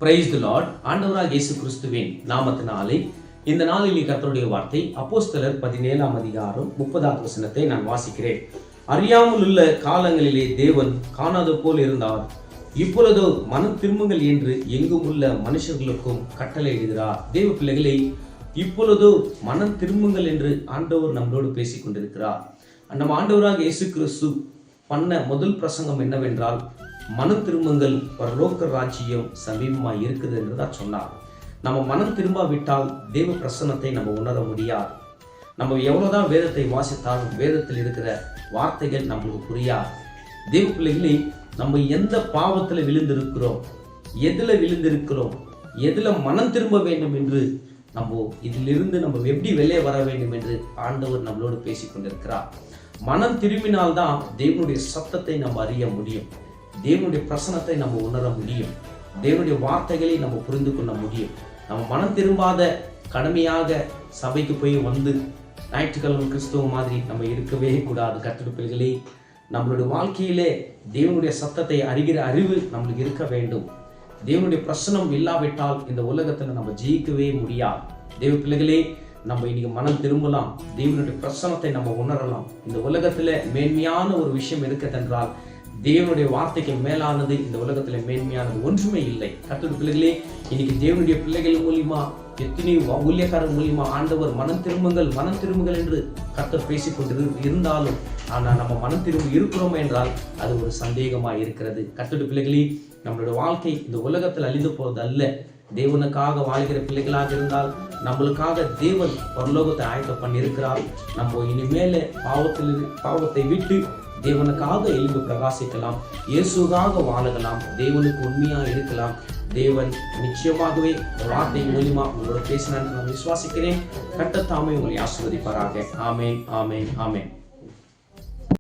Praise the Lord. ஆண்டவராகிய இயேசு கிறிஸ்துவின் நாமத்தினாலே இந்த நாளில் கர்த்தருடைய வார்த்தை அப்போஸ்தலர் 17ஆம் அதிகாரம் 30வது வசனத்தை நான் வாசிக்கிறேன். அறியாமல் உள்ள காலங்களிலே தேவன் காணாத போல் இருந்தார், இப்பொழுதோ மனம் திரும்புங்கள் என்று எங்கும் உள்ள மனுஷர்களுக்கும் கட்டளை இடுகிறார். தேவ பிள்ளைகளை, இப்பொழுதோ மனம் திரும்புங்கள் என்று ஆண்டவர் நம்மளோடு பேசிக் கொண்டிருக்கிறார். நம்ம ஆண்டவராக இயேசு கிறிஸ்து பண்ண முதல் பிரசங்கம் என்னவென்றால், மனம் திரும்புங்கள், பரலோக ராஜ்யம் சமீபமாக இருக்குது என்று தான் சொன்னார். நம்ம மனம் திரும்பாவிட்டால் தேவ பிரசன்னத்தை நம்ம உணர முடியாது. நம்ம எவ்வளவுதான் வேதத்தை வாசித்தாலும் வேதத்தில் இருக்கிற வார்த்தைகள் நம்மளுக்கு புரியாது. தேவ பிள்ளைகளை, நம்ம எந்த பாவத்தில் விழுந்திருக்கிறோம், எதுல மனம் திரும்ப வேண்டும் என்று நம்ம இதிலிருந்து நம்ம எப்படி வெளியே வர வேண்டும் என்று ஆண்டவர் நம்மளோடு பேசிக் கொண்டிருக்கிறார். மனம் திரும்பினால்தான் தேவனுடைய சத்தத்தை நம்ம அறிய முடியும், தேவனுடைய பிரசனத்தை நம்ம உணர முடியும், தேவனுடைய வார்த்தைகளை நம்ம புரிந்து கொள்ள முடியும். நம்ம மனம் திரும்பாத கடமையாக சபைக்கு போய் வந்து ஞாயிற்றுக்கிழமை கிறிஸ்துவ மாதிரி நம்ம இருக்கவே கூடாது. கர்த்தருடைய பிள்ளைகளே, நம்மளுடைய வாழ்க்கையிலே தேவனுடைய சத்தத்தை அறிகிற அறிவு நம்மளுக்கு இருக்க வேண்டும். தேவனுடைய பிரசனம் இல்லாவிட்டால் இந்த உலகத்தில் நம்ம ஜெயிக்கவே முடியாது. தேவ பிள்ளைகளே, நம்ம இன்னைக்கு மனம் திரும்பலாம், தேவனுடைய பிரசனத்தை நம்ம உணரலாம். இந்த உலகத்துல மேன்மையான ஒரு விஷயம் இருக்கிறதென்றால் தேவனுடைய வார்த்தைக்கு மேலானது இந்த உலகத்துல மேன்மையானது ஒன்றுமே இல்லை. கர்த்தருடைய பிள்ளைகளே, இன்னைக்கு தேவனுடைய பிள்ளைகள் மூலியமா எத்தனையோ ஊழியக்காரர் மூலியமா ஆண்டவர் மனம் திரும்புங்கள் என்று கர்த்தர் பேசிக்கொண்டு இருந்தாலும், ஆனா நம்ம மனம் திரும்பி இருக்கிறோம் என்றால் அது ஒரு சந்தேகமா இருக்கிறது. கர்த்தருடைய பிள்ளைகளே, நம்மளுடைய வாழ்க்கை இந்த உலகத்தில் அழிந்து போவது அல்ல. தேவனுக்காக வாழ்கிற பிள்ளைகளாக இருந்தால் நம்மளுக்காக தேவன் பரலோகத்தை ஆயத்தம் பண்ணியிருக்கிறார். நம்ம இனிமேல பாவத்தை விட்டு தேவனுக்காக எழுந்து பிரகாசிக்கலாம், இயேசுக்காக வாழலாம், தேவனுக்கு உண்மையா இருக்கலாம். தேவன் நிச்சயமாகவே வார்த்தை மூலியமா உங்களோட பேசினான்னு நான் விசுவாசிக்கிறேன். கர்த்தர் தாமே உங்களை ஆசீர்வதிப்பாராக. ஆமென், ஆமென், ஆமென்.